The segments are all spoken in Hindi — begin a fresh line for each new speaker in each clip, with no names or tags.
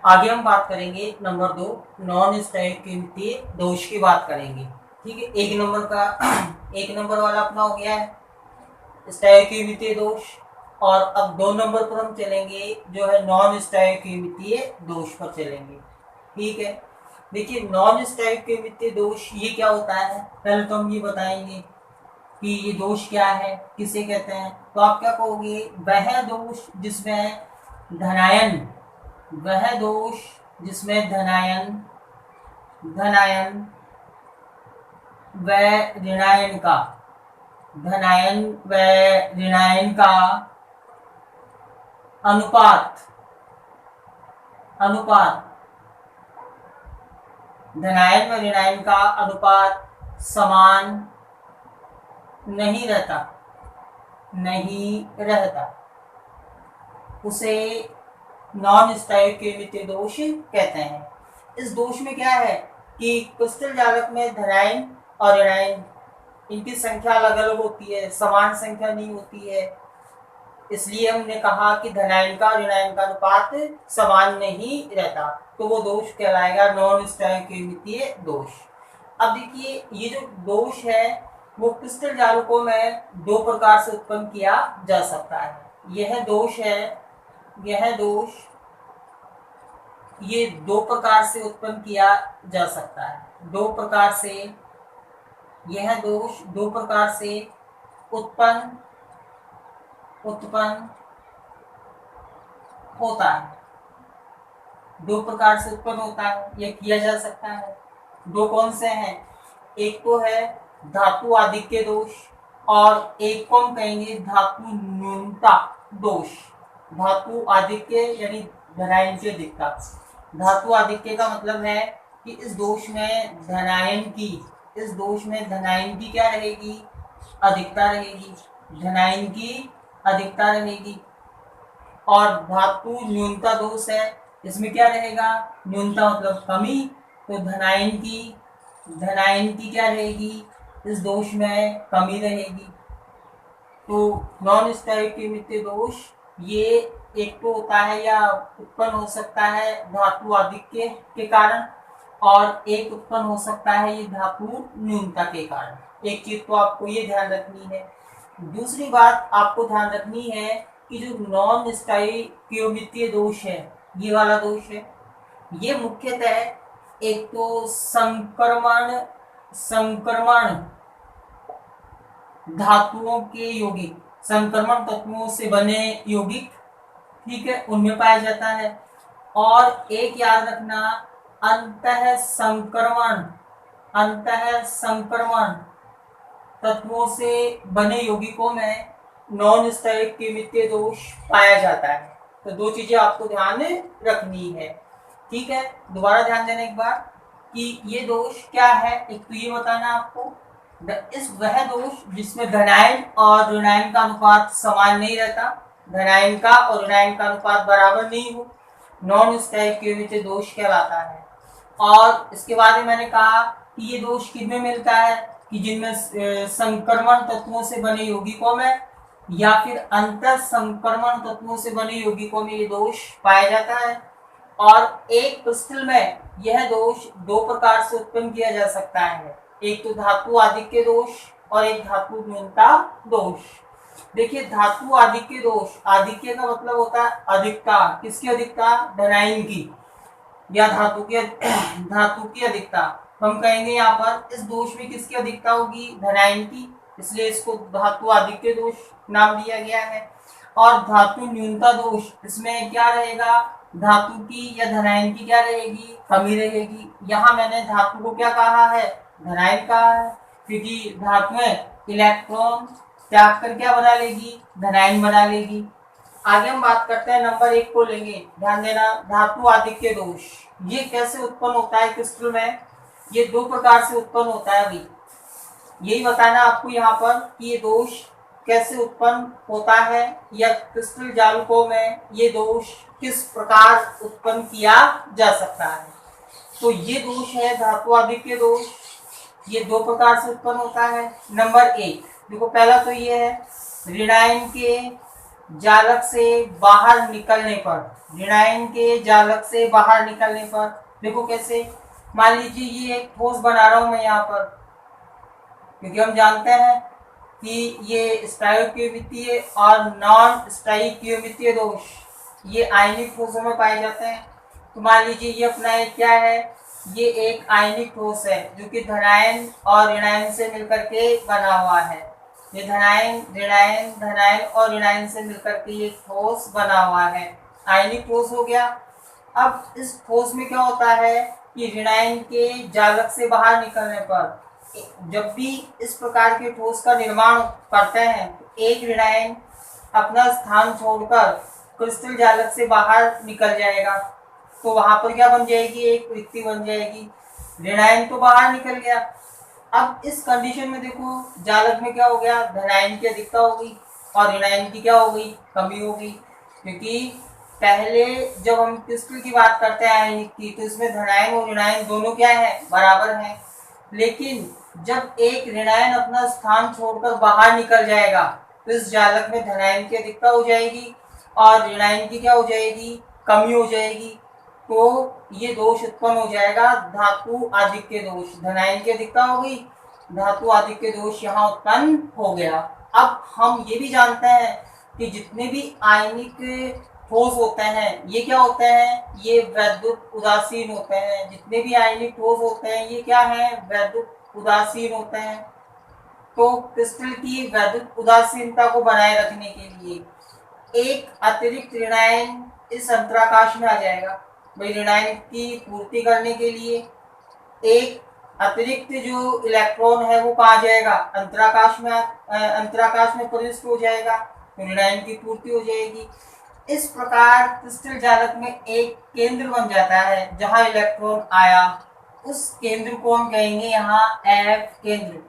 आगे हम बात करेंगे नंबर 2, नॉन स्टोइकियोमेट्री दोष की बात करेंगे। ठीक है, एक नंबर का एक नंबर वाला अपना हो गया है स्टोइकियोमेट्री दोष, और अब 2 नंबर पर हम चलेंगे जो है नॉन स्टोइकियोमेट्री दोष पर चलेंगे। ठीक है, देखिए नॉन स्टोइकियोमेट्री दोष ये क्या होता है, पहले तो हम ये बताएंगे कि ये दोष क्या है, किसे कहते हैं। तो आप क्या कहोगे, वह दोष जिसमें धनायन, वह दोष जिसमें धनायन धनायन व ऋणायन का, धनायन व ऋणायन का अनुपात अनुपात धनायन व ऋणायन का अनुपात समान नहीं रहता उसे नॉन स्टोइकियोमेट्री दोष कहते हैं। इस दोष में क्या है कि क्रिस्टल जालक में धनायन और ऋणायन इनकी संख्या अलग अलग होती है, समान संख्या नहीं होती है, इसलिए हमने कहा कि धनायन का और ऋणायन का अनुपात समान नहीं रहता, तो वो दोष कहलाएगा नॉन स्टोइकियोमेट्री दोष। अब देखिए ये जो दोष है वो क्रिस्टल जालकों में 2 प्रकार से उत्पन्न किया जा सकता है। यह दोष ये 2 प्रकार से उत्पन्न किया जा सकता है। 2 प्रकार से यह दोष 2 प्रकार से उत्पन्न होता है, 2 प्रकार से उत्पन्न होता है, यह किया जा सकता है। 2 कौन से हैं, एक तो है धातु आधिक्य दोष और एक को हम कहेंगे धातु न्यूनता दोष। धातु आधिक्य यानी धनायन की अधिकता। धातु आधिक्य का मतलब है कि इस दोष में धनायन की क्या रहेगी, अधिकता रहेगी, धनायन की अधिकता रहेगी। और धातु न्यूनता दोष है, इसमें क्या रहेगा, न्यूनता मतलब कमी, तो धनायन की क्या रहेगी, इस दोष में कमी रहेगी। तो नॉन स्टोइकियोमेट्री दोष ये एक तो होता है या उत्पन्न हो सकता है धातु आधिक्य के कारण, और एक उत्पन्न हो सकता है ये धातु न्यूनता के कारण। एक चीज तो आपको ये ध्यान रखनी है। दूसरी बात आपको ध्यान रखनी है कि जो नॉन स्टोइकियोमेट्री दोष है, ये वाला दोष है, ये मुख्यतः एक तो संक्रमण धातुओं के यौगिक, संक्रमण तत्वों से बने यौगिक, ठीक है, उनमें पाया जाता है। और एक याद रखना, अंतः संक्रमण तत्वों से बने यौगिकों में नॉन स्टोइकियोमेट्री दोष पाया जाता है। तो 2 चीजें आपको ध्यान रखनी है। ठीक है, दोबारा ध्यान देना एक बार कि ये दोष क्या है। एक तो ये बताना आपको वह दोष जिसमें धनायन और ऋणायन का अनुपात समान नहीं रहता, धनायन का और ऋणायन का अनुपात बराबर नहीं हो, नॉन स्टोइकियोमेट्री दोष कहलाता है। और इसके बाद में मैंने कहा कि ये दोष किनमें मिलता है, कि जिनमें संक्रमण तत्वों से बने यौगिकों में या फिर अंतर संक्रमण तत्वों से बने यौगिकों में ये दोष पाया जाता है। और एक क्रिस्टल में यह दोष 2 प्रकार से उत्पन्न किया जा सकता है, एक तो धातु आधिक्य दोष और एक धातु न्यूनता दोष। देखिए धातु आधिक्य दोष, आधिक्य का मतलब होता है अधिकता, किसकी अधिकता, धनायन की या धातु की अधिकता। हम कहेंगे यहाँ पर इस दोष में किसकी अधिकता होगी, धनायन की, इसलिए इसको धातु आधिक्य दोष नाम दिया गया है। और धातु न्यूनता दोष, इसमें क्या रहेगा, धातु की या धनायन की क्या रहेगी, कमी रहेगी। यहाँ मैंने धातु को क्या कहा है, धनायन कहा है, क्योंकि धातुएं इलेक्ट्रॉन त्याग कर क्या बना लेगी, धनायन बना लेगी। आगे हम बात करते हैं नंबर 1 को लेंगे, ध्यान देना, धातु आधिक्य दोष। ये कैसे उत्पन्न होता है क्रिस्टल में, ये 2 प्रकार से उत्पन्न होता है। अभी यही बताना आपको यहाँ पर कि ये दोष कैसे उत्पन्न होता है, या क्रिस्टल जालकों में ये दोष किस प्रकार उत्पन्न किया जा सकता है। तो ये दोष है धातु आधिक्य दोष, ये 2 प्रकार से उत्पन्न होता है। नंबर 1 देखो, पहला तो ये है ऋणायन के जालक से बाहर निकलने पर, ऋणायन के जालक से बाहर निकलने पर, देखो कैसे, मान लीजिए ये एक ठोस बना रहा हूं मैं यहाँ पर, क्योंकि हम जानते हैं कि ये स्टाइकियोमितीय और नॉन स्टाइकियोमितीय दोष ये आयनिक ठोसों में पाए जाते हैं। तो मान लीजिए ये अपना एक क्या है, ये एक आयनिक ठोस है जो कि धनायन और ऋणायन से मिलकर के बना हुआ है। ये धनायन ऋणायन धनायन और ऋणायन से मिलकर के ये ठोस बना हुआ है, आयनिक ठोस हो गया। अब इस ठोस में क्या होता है कि ऋणायन के जालक से बाहर निकलने पर, जब भी इस प्रकार के ठोस का निर्माण करते हैं तो एक ऋणायन अपना स्थान छोड़कर क्रिस्टल जालक से बाहर निकल जाएगा। तो वहां पर क्या बन जाएगी, एक रिक्ति बन जाएगी, ऋणायन तो बाहर निकल गया। अब इस कंडीशन में देखो जालक में क्या हो गया, धनायन की अधिकता हो गई और ऋणायन की क्या हो गई, कमी हो गई। क्योंकि पहले जब हम क्रिस्टल की बात करते हैं आयनिक की, तो इसमें धनायन और ऋणायन दोनों क्या है, बराबर हैं। लेकिन जब एक ऋणायन अपना स्थान छोड़कर बाहर निकल जाएगा तो इस जालक में धनायन की अधिकता हो जाएगी और ऋणायन की क्या हो जाएगी, कमी हो जाएगी। तो ये दोष उत्पन्न हो जाएगा, धातु आधिक्य दोष। धनायन की अधिकता हो गई, धातु आधिक्य दोष यहाँ उत्पन्न हो गया। अब हम ये भी जानते हैं कि जितने भी आयनिक ठोस होते हैं ये क्या होते हैं, ये वैद्युत उदासीन होते हैं। जितने भी आयनिक ठोस होते हैं ये क्या है, वैद्युत उदासीन होते हैं। तो क्रिस्टल की वैद्युत उदासीनता को बनाए रखने के लिए एक अतिरिक्त ऋणायन इस अंतराकाश में आ जाएगा। भाई ऋणायन की पूर्ति करने के लिए एक अतिरिक्त जो इलेक्ट्रॉन है वो कहाँ जाएगा, अंतराकाश में, अंतराकाश में प्रविष्ट हो जाएगा, तो ऋणायन की पूर्ति हो जाएगी। इस प्रकार क्रिस्टल जालक में एक केंद्र बन जाता है जहां इलेक्ट्रॉन आया, उस केंद्र को हम कहेंगे यहाँ एफ केंद्र,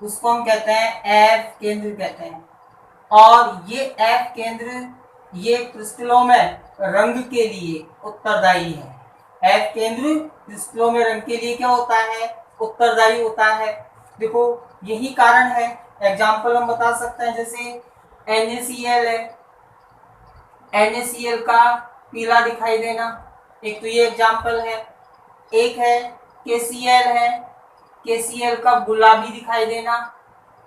उसको हम कहते हैं एफ केंद्र कहते हैं। और ये एफ केंद्र ये क्रिस्टलों में रंग के लिए उत्तरदायी है। एफ केंद्र क्रिस्टलों में रंग के लिए क्या होता है, उत्तरदायी होता है। देखो यही कारण है, एग्जाम्पल हम बता सकते हैं, जैसे NaCl है, NaCl का पीला दिखाई देना, एक तो ये एग्जाम्पल है। एक है KCl है, KCl का गुलाबी दिखाई देना,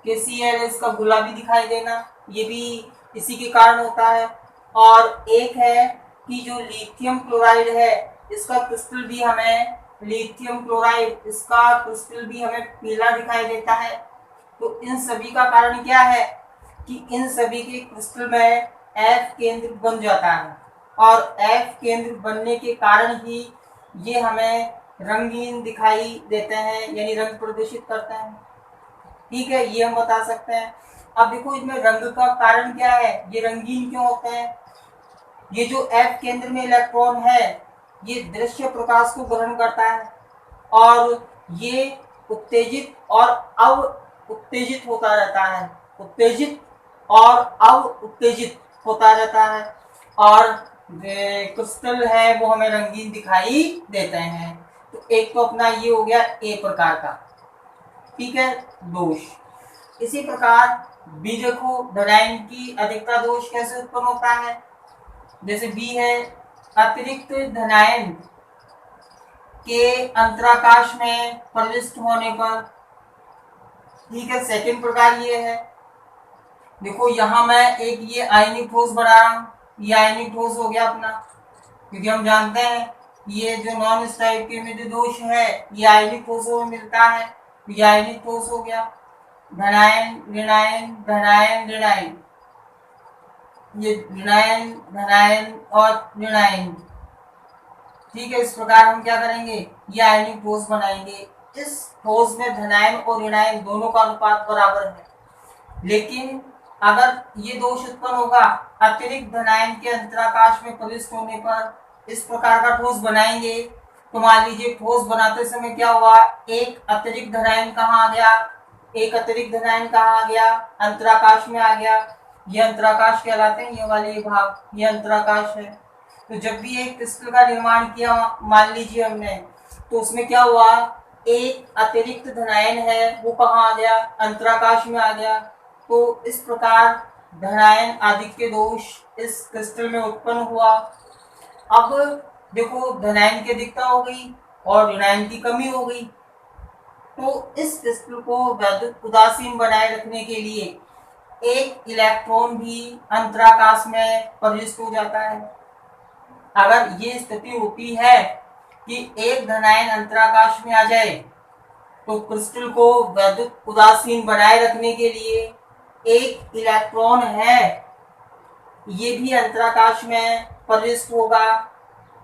KCl इसका गुलाबी दिखाई देना, ये भी इसी के कारण होता है। और एक है कि जो लिथियम क्लोराइड है इसका क्रिस्टल भी हमें, लिथियम क्लोराइड इसका क्रिस्टल भी हमें पीला दिखाई देता है। तो इन सभी का कारण क्या है कि इन सभी के क्रिस्टल में एफ केंद्र बन जाता है और एफ केंद्र बनने के कारण ही ये हमें रंगीन दिखाई देते हैं, यानी रंग प्रदर्शित करते हैं। ठीक है, ये हम बता सकते हैं। अब देखो इसमें रंग का कारण क्या है, ये रंगीन क्यों होते हैं। ये जो एफ केंद्र में इलेक्ट्रॉन है ये दृश्य प्रकाश को ग्रहण करता है और ये उत्तेजित और अव उत्तेजित होता रहता है, उत्तेजित और अव उत्तेजित होता रहता है, और क्रिस्टल है वो हमें रंगीन दिखाई देते हैं। तो एक तो अपना ये हो गया ए प्रकार का, ठीक है, दोष। इसी प्रकार बी देखो, धनायन की अधिकता दोष कैसे उत्पन्न होता है। जैसे बी है, अतिरिक्त धनायन के अंतराकाश में प्रविष्ट होने पर, ठीक है। सेकंड प्रकार ये है, देखो यहां मैं एक ये आयनिक ठोस बना रहा हूं, ये आयनिक ठोस हो गया अपना, क्योंकि हम जानते हैं ये जो नॉन स्टाइकियोमेट्री दोष है ये आयनिक ठोसों में मिलता है, तो ये आयनिक ठोस हो गया। धनायन ऋणायन धनायन ऋणायन, ये ऋणायन धनायन और ऋणायन, ठीक है। इस प्रकार हम क्या करेंगे, ये आयनिक ठोस बनाएंगे। इस ठोस में धनायन और ऋणायन दोनों का अनुपात बराबर है, लेकिन अगर ये दोष उत्पन्न होगा अतिरिक्त धनायन के अंतराकाश में प्रविष्ट होने पर, इस प्रकार का ठोस बनाएंगे तो मान लीजिए ठोस बनाते समय क्या हुआ, एक अतिरिक्त धनायन कहाँ आ गया, एक अतिरिक्त धनायन कहाँ आ गया, अंतराकाश में आ गया। ये अंतराकाश कहलाते हैं, ये वाले ये भाग, ये अंतराकाश है। तो जब भी एक क्रिस्टल का निर्माण किया मान लीजिए हमने, तो उसमें क्या हुआ, एक अतिरिक्त धनायन है वो कहाँ आ गया, अंतराकाश में आ गया। तो इस प्रकार धनायन आधिक्य दोष इस क्रिस्टल में उत्पन्न हुआ। अब देखो धनायन की अधिकता हो गई और ऋणायन की कमी हो गई, तो इस क्रिस्टल को वैद्युत उदासीन बनाए रखने के लिए एक इलेक्ट्रॉन भी अंतराकाश में प्रविष्ट हो जाता है। अगर ये स्थिति होती है कि एक धनायन अंतराकाश में आ जाए तो क्रिस्टल को वैद्युत उदासीन बनाए रखने के लिए एक इलेक्ट्रॉन है ये भी अंतराकाश में प्रविष्ट होगा।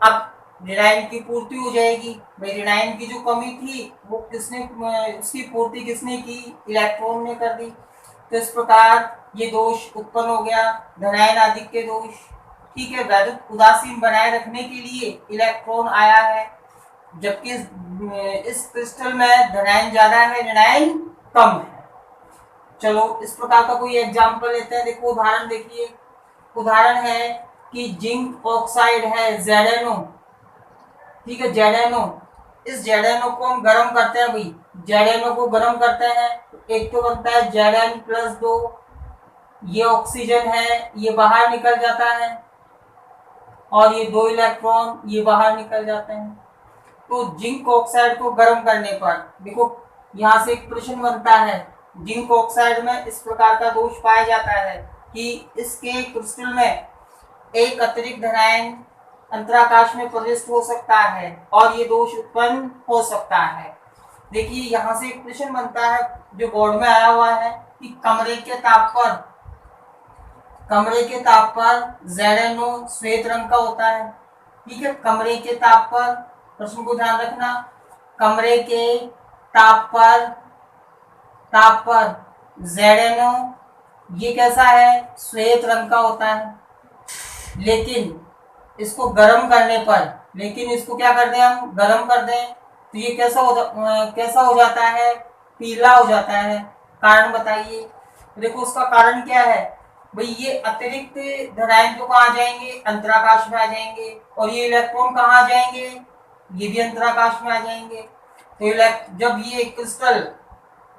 अब ऋणायन की पूर्ति हो जाएगी। भाई ऋणायन की जो कमी थी वो किसने, उसकी पूर्ति किसने की, इलेक्ट्रॉन ने कर दी। तो इस प्रकार ये दोष उत्पन्न हो गया, धनायन आधिक्य दोष। ठीक है, वैद्युत उदासीन बनाए रखने के लिए इलेक्ट्रॉन आया है, जबकि इस क्रिस्टल में धनायन ज्यादा है, ऋणायन कम है। चलो इस प्रकार का कोई एग्जाम्पल लेते हैं। देखो उदाहरण देखिए, उदाहरण है कि जिंक ऑक्साइड है ZnO। ठीक है, ZnO, इस ZnO को हम गर्म करते हैं। भाई ZnO को गर्म करते हैं तो एक तो बनता है Zn+2, ये ऑक्सीजन है, ये बाहर निकल जाता है और ये 2 इलेक्ट्रॉन ये बाहर निकल जाते हैं। तो जिंक ऑक्साइड को गर्म करने पर देखो यहाँ से एक प्रश्न बनता है, जिंक ऑक्साइड में इस प्रकार का दोष पाया जाता है कि इसके क्रिस्टल में एक अतिरिक्त धनायन अंतराकाश में प्रविष्ट हो सकता है और ये दोष उत्पन्न हो सकता है। देखिए यहाँ से एक प्रश्न बनता है जो बोर्ड में आया हुआ है कि कमरे के ताप पर ZnO श्वेत रंग का होता है। ठीक है, कमरे के ताप पर, प्रश्न को ध्यान रखना, कमरे के ताप पर ZnO ये कैसा है, श्वेत रंग का होता है। लेकिन इसको गर्म करने पर, लेकिन इसको क्या कर दें हम, गर्म कर दें तो ये कैसा हो जाता है, पीला हो जाता है। कारण बताइए। देखो उसका कारण क्या है, भाई ये अतिरिक्त धनायन तो कहाँ जाएंगे, अंतराकाश में आ जाएंगे, और ये इलेक्ट्रॉन कहाँ आ जाएंगे, ये भी अंतराकाश में आ जाएंगे। तो जब ये क्रिस्टल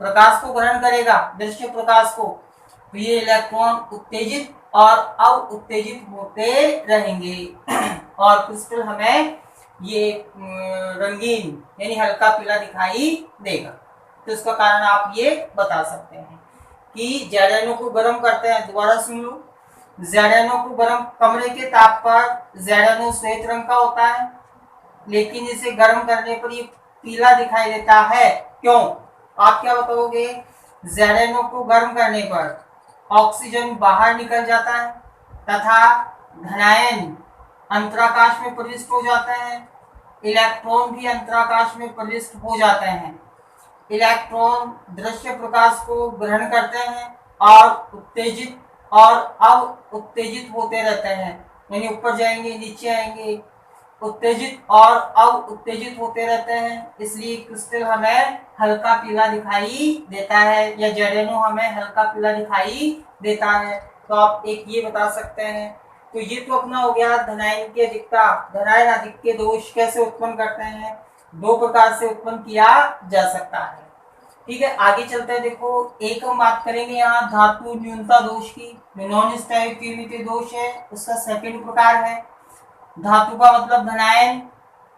प्रकाश को ग्रहण करेगा, दृश्य प्रकाश को, तो ये इलेक्ट्रॉन उत्तेजित और अवउत्तेजित होते रहेंगे और क्रिस्टल हमें ये रंगीन यानी हल्का पीला दिखाई देगा। तो इसका कारण आप ये बता सकते हैं कि ZnO को गर्म करते हैं। दोबारा सुन लो, ZnO को गर्म, कमरे के ताप पर ZnO श्वेत रंग का होता है, लेकिन इसे गर्म करने पर ये पीला दिखाई देता है। क्यों, आप क्या बताओगे? ZnO को गर्म करने पर ऑक्सीजन बाहर निकल जाता है तथा धनायन अंतराकाश में प्रविष्ट हो जाते हैं, इलेक्ट्रॉन भी अंतराकाश में प्रविष्ट हो जाते हैं। इलेक्ट्रॉन दृश्य प्रकाश को ग्रहण करते हैं और उत्तेजित और अवउत्तेजित होते रहते हैं, यानी ऊपर जाएंगे नीचे आएंगे, उत्तेजित और अवउत्तेजित होते रहते हैं। इसलिए क्रिस्टल हमें हल्का पीला दिखाई देता है, या ZnO हमें हल्का पीला दिखाई देता है। तो आप एक ये बता सकते हैं। तो ये तो अपना हो गया धनायन की अधिकता, धनायन आधिक्य दोष कैसे उत्पन्न करते हैं, 2 प्रकार से उत्पन्न किया जा सकता है। ठीक है, आगे चलते हैं। देखो एक हम बात करेंगे यहाँ धातु न्यूनता दोष की, नॉन स्टोइकियोमेट्री दोष है, उसका सेकंड प्रकार है। धातु का मतलब धनायन,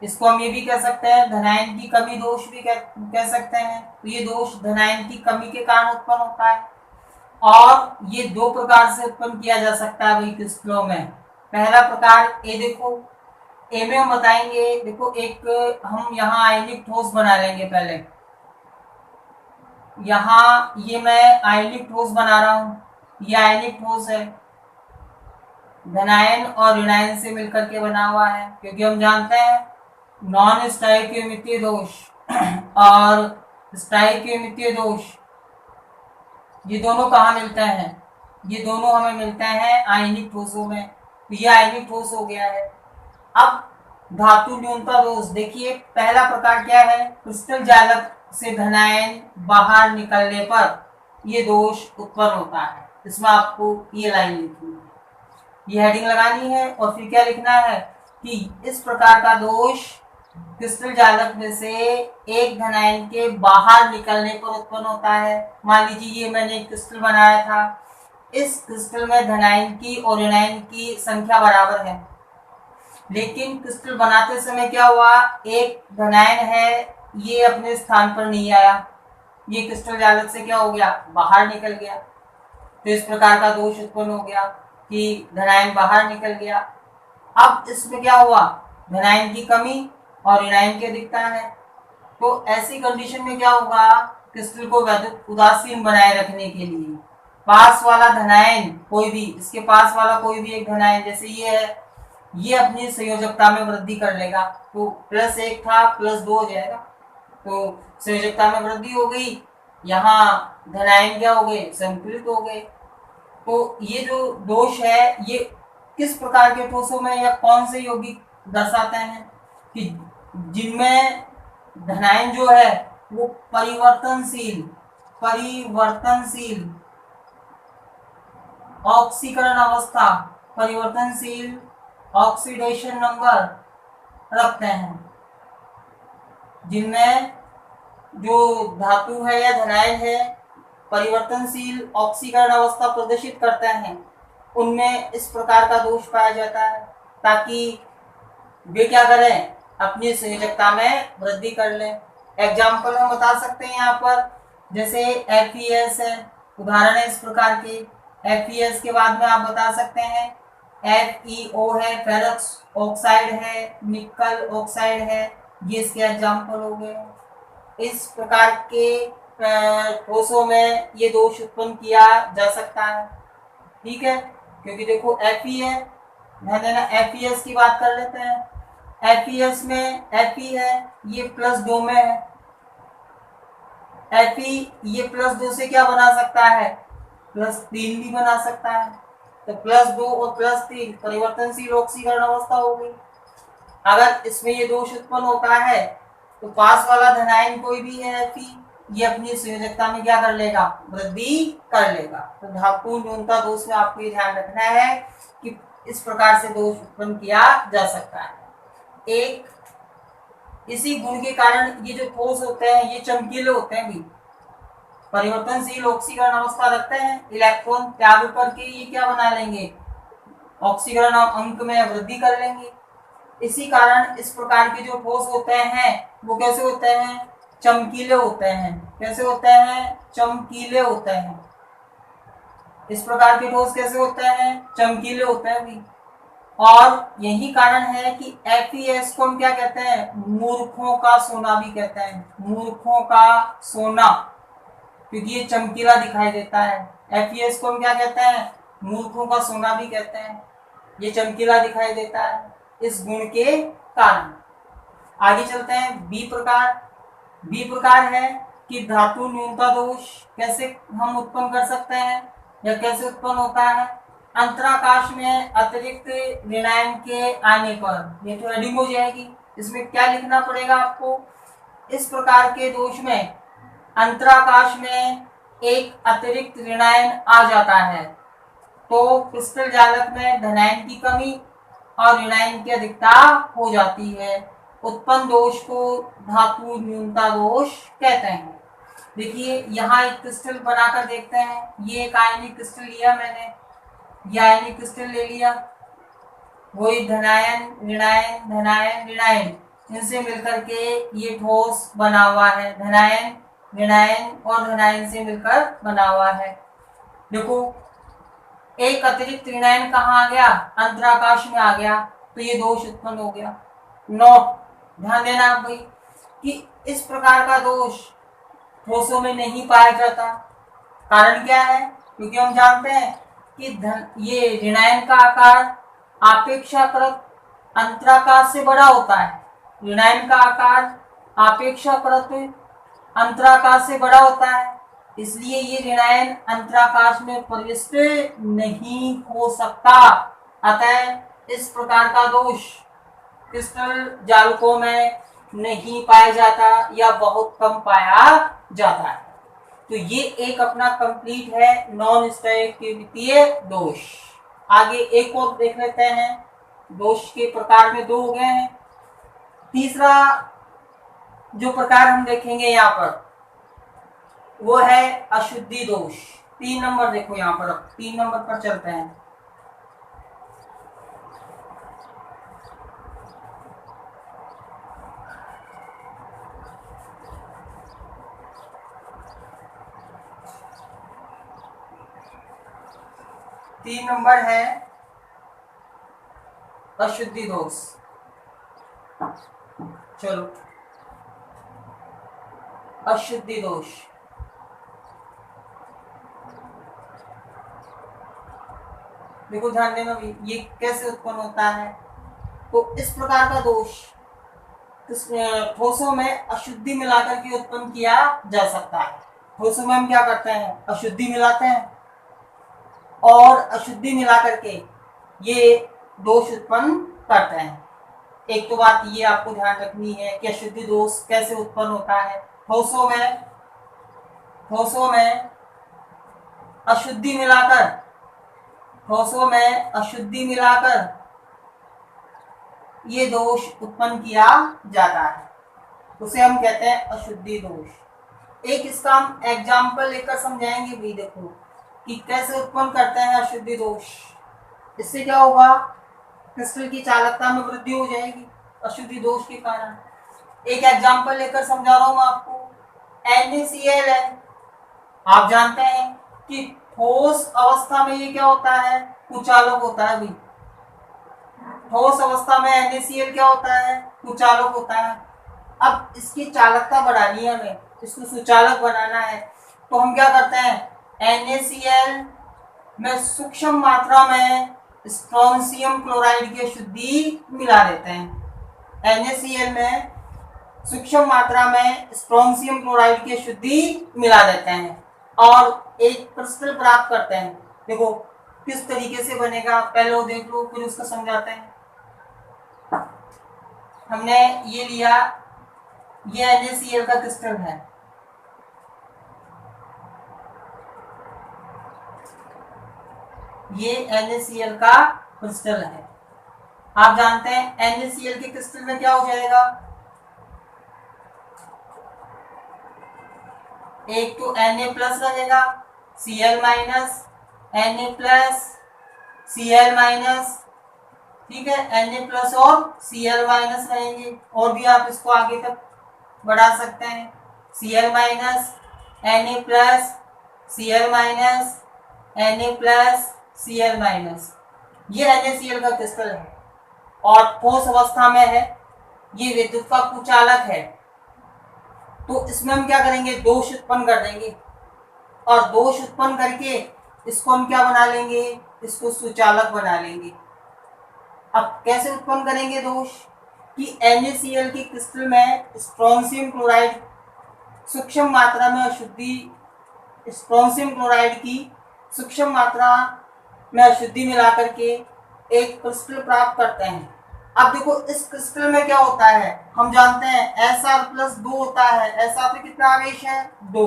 इसको हम ये भी कह सकते हैं धनायन की कमी दोष भी कह सकते हैं। तो ये दोष धनायन की कमी के कारण उत्पन्न होता है और ये 2 प्रकार से उत्पन्न किया जा सकता है वही क्रिस्टलों में। पहला प्रकार ए, देखो ए में हम बताएंगे। देखो एक हम यहाँ आयनिक ठोस बना लेंगे। पहले यहाँ ये मैं आयनिक ठोस बना रहा हूँ, ये आयनिक ठोस है, धनायन और ऋणायन से मिलकर के बना हुआ है, क्योंकि हम जानते हैं नॉन स्टोइकियोमेट्री दोष और स्टोइकियोमेट्री दोष ये दोनों कहाँ मिलते हैं, ये दोनों हमें मिलते हैं आयनिक ठोसों में। तो ये आयनिक ठोस हो गया है। अब धातु न्यूनता दोष देखिए, पहला प्रकार क्या है, क्रिस्टल जालक से धनायन बाहर निकलने पर ये दोष उत्पन्न होता है। इसमें आपको ये लाइन लिखनी है, ये हेडिंग लगानी है और फिर क्या लिखना है कि इस प्रकार का दोष क्रिस्टल जालक में से एक धनायन के बाहर निकलने पर उत्पन्न होता है। मान लीजिए ये मैंने एक क्रिस्टल बनाया था, इस क्रिस्टल में धनायन की और ऋणायन की संख्या बराबर है, लेकिन क्रिस्टल बनाते समय क्या हुआ, एक धनायन है ये अपने स्थान पर नहीं आया, ये क्रिस्टल जालक से क्या हो गया, बाहर निकल गया। तो इस प्रकार का दोष उत्पन्न हो गया कि धनायन बाहर निकल गया। अब इसमें क्या हुआ, धनायन की कमी और ऋणायन की अधिकता है। तो ऐसी कंडीशन में क्या होगा, क्रिस्टल को वैद्युत उदासीन बनाए रखने के लिए पास वाला धनायन कोई भी, इसके पास वाला कोई भी एक धनायन जैसे ये है, ये अपनी संयोजकता में वृद्धि कर लेगा। तो +1 था +2 हो जाएगा, तो संयोजकता में वृद्धि हो गई, यहाँ धनायन क्या हो गए, संतुलित हो गए। तो ये जो दोष है ये किस प्रकार के ठोसों में या कौन से यौगिक दर्शाते हैं कि जिनमें धनायन जो है वो परिवर्तनशील ऑक्सीकरण अवस्था, परिवर्तनशील ऑक्सीडेशन नंबर रखते हैं, जिनमें जो धातु है या धनायन है परिवर्तनशील ऑक्सीकरण अवस्था प्रदर्शित करते हैं, उनमें इस प्रकार का दोष पाया जाता है, ताकि वे क्या करें, अपनी संयोजकता में वृद्धि कर लें। एग्जाम्पल हम बता सकते हैं यहाँ पर, जैसे FeS है, उदाहरण है इस प्रकार के। FeS के बाद में आप बता सकते हैं FeO है, फेरस ऑक्साइड है, निकल ऑक्साइड है, ये इसके एग्जाम्पल हो गए। इस प्रकार के ठोसों में ये दोष उत्पन्न किया जा सकता है, ठीक है। क्योंकि देखो Fe है, ध्यान देना, FeS की बात कर लेते हैं। FeS में Fe है ये +2 में है, Fe ये +2 से क्या बना सकता है, +3 भी बना सकता है। तो +2 और +3 परिवर्तनशील ऑक्सीकरण अवस्था हो गई। अगर इसमें ये दोष उत्पन्न होता है तो पास वाला धनायन कोई भी है Fe, ये अपनी संयोजकता में क्या कर लेगा, वृद्धि कर लेगा। तो धातु न्यूनता दोष में आपको ये ध्यान रखना है कि इस प्रकार से दोष उत्पन्न किया जा सकता है। एक इसी गुण के कारण ये जो ठोस होते हैं ये चमकीले होते हैं भी, परिवर्तनशील ऑक्सीकरण अवस्था रखते हैं, इलेक्ट्रॉन त्याग करके ये क्या बना लेंगे, ऑक्सीकरण अंक में वृद्धि कर लेंगे। इसी कारण इस प्रकार के जो ठोस होते हैं वो कैसे होते हैं, चमकीले होते हैं। कैसे होते हैं, चमकीले होते हैं। इस प्रकार के ठोस कैसे होते हैं, चमकीले होते हैं भी। और यही कारण है कि FeS को हम क्या कहते हैं, मूर्खों का सोना भी कहते हैं, मूर्खों का सोना, क्योंकि ये चमकीला दिखाई देता है। FeS को हम क्या कहते हैं, मूर्खों का सोना भी कहते हैं, ये चमकीला दिखाई देता है इस गुण के कारण। आगे चलते हैं बी प्रकार है कि धातु न्यूनता दोष कैसे हम उत्पन्न कर सकते हैं या कैसे उत्पन्न होता है। अंतराकाश में अतिरिक्त ऋणायन के आने पर, ये तो हेडिंग हो जाएगी, इसमें क्या लिखना पड़ेगा आपको, इस प्रकार के दोष में अंतराकाश में एक अतिरिक्त ऋणायन आ जाता है तो क्रिस्टल जालक में धनायन की कमी और ऋणायन की अधिकता हो जाती है। उत्पन्न दोष को धातु न्यूनता दोष कहते हैं। देखिए यहाँ एक क्रिस्टल बनाकर देखते हैं, ये एक आयनिक क्रिस्टल लिया मैंने, ये आयनिक क्रिस्टल ले लिया, वही धनायन ऋणायन धनायन ऋणायन इनसे मिलकर के ये ठोस बना हुआ है, धनायन ऋणायन और धनायन से मिलकर बना हुआ है। देखो एक अतिरिक्त ऋणायन कहाँ आ गया, अंतराकाश में आ गया, तो ये दोष उत्पन्न हो गया। नोट ध्यान देना आप भाई कि इस प्रकार का दोष ठोसों में नहीं पाया जाता। कारण क्या है, क्योंकि हम जानते हैं कि ये ऋणायन का आकार अपेक्षाकृत अंतराकाश से बड़ा होता है। ऋणायन का आकार अपेक्षाकृत अंतराकाश से बड़ा होता है, इसलिए ये ऋणायन अंतराकाश में प्रविष्ट नहीं हो सकता। अतः इस प्रकार का दोष क्रिस्टल जालकों में नहीं पाया जाता या बहुत कम पाया जाता है। तो ये एक अपना कंप्लीट है नॉन स्टोइकियोमेट्रीय दोष। आगे एक और देख लेते हैं, दोष के प्रकार में 2 हो गए हैं। तीसरा जो प्रकार हम देखेंगे यहाँ पर वो है अशुद्धि दोष। 3 नंबर देखो यहाँ पर, अब 3 नंबर पर चलते हैं। तीन नंबर है अशुद्धि दोष। चलो, अशुद्धि दोष। देखो ध्यान देना, ये कैसे उत्पन्न होता है। तो इस प्रकार का दोष ठोसों में अशुद्धि मिलाकर के उत्पन्न किया जा सकता है। ठोसों में हम क्या करते हैं, अशुद्धि मिलाते हैं और अशुद्धि मिलाकर के ये दोष उत्पन्न करते हैं। एक तो बात ये आपको ध्यान रखनी है कि अशुद्धि दोष कैसे उत्पन्न होता है। ठोसों में अशुद्धि मिलाकर, ठोसों में अशुद्धि मिलाकर ये दोष उत्पन्न किया जाता है, उसे हम कहते हैं अशुद्धि दोष। एक इसका हम एग्जाम्पल लेकर समझाएंगे भी, देखो कि कैसे उत्पन्न करते हैं अशुद्धि दोष। इससे क्या होगा, क्रिस्टल की चालकता में वृद्धि हो जाएगी अशुद्धि दोष के कारण। एक एग्जाम्पल लेकर समझा रहा हूं मैं आपको। NaCl है, आप जानते हैं कि ठोस अवस्था में ये क्या होता है, कुचालक होता है भी। ठोस अवस्था में NaCl क्या होता है, कुचालक होता है। अब इसकी चालकता बढ़ानी है हमें, इसको सुचालक बनाना है, तो हम क्या करते हैं, NaCl में सूक्ष्म मात्रा में स्ट्रोंशियम क्लोराइड की अशुद्धि मिला देते हैं। NaCl में सूक्ष्म मात्रा में स्ट्रोंशियम क्लोराइड की अशुद्धि मिला देते हैं और एक क्रिस्टल प्राप्त करते हैं। देखो किस तरीके से बनेगा, पहले वो देख लो फिर उसको समझाते हैं। हमने ये लिया, ये NaCl का क्रिस्टल है, ये NaCl का क्रिस्टल है। आप जानते हैं NaCl के क्रिस्टल में क्या हो जाएगा, एक तो Na प्लस रहेगा, Cl minus, Na plus, Cl minus, ठीक है, Na प्लस और Cl माइनस रहेंगे। और भी आप इसको आगे तक बढ़ा सकते हैं, Cl minus, Na plus, Cl minus, Na plus, Cl minus. ये NaCl का क्रिस्टल है और ठोस अवस्था में है, ये विद्युत का कुचालक है। तो इसमें हम क्या करेंगे, दोष उत्पन्न कर देंगे और दोष उत्पन्न करके इसको हम क्या बना लेंगे, इसको सुचालक बना लेंगे। अब कैसे उत्पन्न करेंगे दोष, कि NaCl के क्रिस्टल में स्ट्रोंशियम क्लोराइड सूक्ष्म मात्रा में अशुद्धि, स्ट्रोंशियम क्लोराइड की सूक्ष्म मात्रा में अशुद्धि मिला करके एक क्रिस्टल प्राप्त करते हैं। अब देखो इस क्रिस्टल में क्या होता है, हम जानते हैं Sr प्लस 2 होता है। Sr पे कितना आवेश है, 2।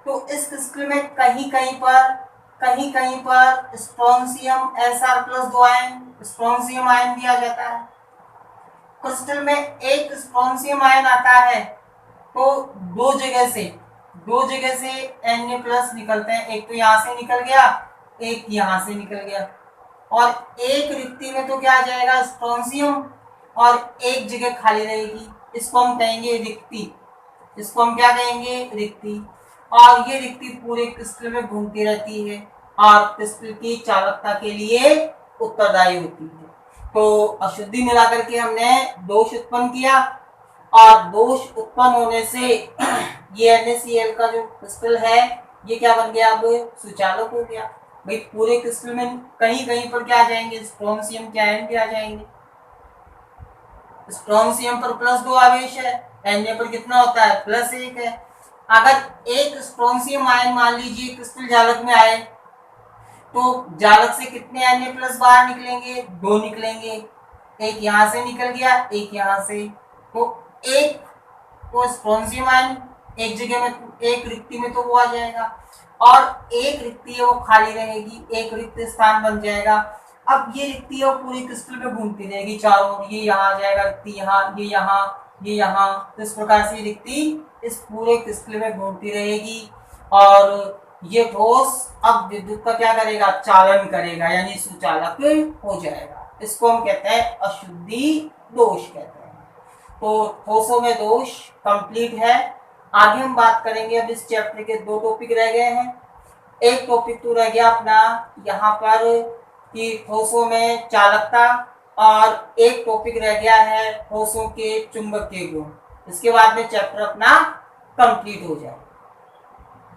तो इस क्रिस्टल में कहीं कहीं पर strontium Sr plus 2 ion, strontium ion दिया जाता है। क्रिस्टल में एक स्ट्रोंशियम आयन आता है तो दो जगह से Na प्लस निकलते हैं, एक तो यहाँ से निकल गया, एक यहाँ से निकल गया, और एक रिक्ति में तो क्या आ जाएगा, स्ट्रोंशियम, और एक जगह खाली रहेगी, इसको हम कहेंगे रिक्ति। इसको हम क्या कहेंगे, रिक्ति। और ये रिक्ति पूरे क्रिस्टल में घूमती रहती है और क्रिस्टल की चालकता के लिए उत्तरदायी होती है। तो अशुद्धि मिलाकर के हमने दोष उत्पन्न किया और दोष उत्पन्न होने से ये NaCl का जो क्रिस्टल है ये क्या बन गया, अब सुचालक हो गया। भाई पूरे क्रिस्टल में कहीं पर क्या आ जाएंगे, स्ट्रोंशियम के आयन भी आ जाएंगे। स्ट्रोंशियम पर प्लस 2 आवेश है, Na पर कितना होता है, प्लस 1 है। अगर एक स्ट्रोंशियम आयन मान लीजिए क्रिस्टल जालक में आए तो जालक से कितने Na प्लस बाहर निकलेंगे, 2 निकलेंगे। एक यहाँ से निकल गया, एक यहाँ से, तो एक तो स्ट्रोंशियम आयन एक जगह में, एक रिक्ति में तो वो आ जाएगा और एक रिक्ति है वो खाली रहेगी, एक रिक्त स्थान बन जाएगा। अब ये रिक्ति है वो पूरी क्रिस्टल में घूमती रहेगी चारों ओर, ये यहाँ आ जाएगा रिक्ति, यहाँ, ये यहाँ, ये यहाँ। तो इस प्रकार से रिक्ति इस पूरे क्रिस्टल में घूमती रहेगी और ये ठोस अब विद्युत का क्या करेगा, चालन करेगा, यानी सुचालक हो जाएगा। इसको हम कहते हैं अशुद्धि दोष कहते हैं। तो ठोसों में दोष कंप्लीट है। आगे हम बात करेंगे, अब इस चैप्टर के 2 टॉपिक रह गए हैं। एक टॉपिक तो रह गया अपना यहाँ पर कि ठोसों में चालकता, और एक टॉपिक रह गया है ठोसों के चुंबकीय गुण। इसके बाद में चैप्टर अपना कंप्लीट हो जाए।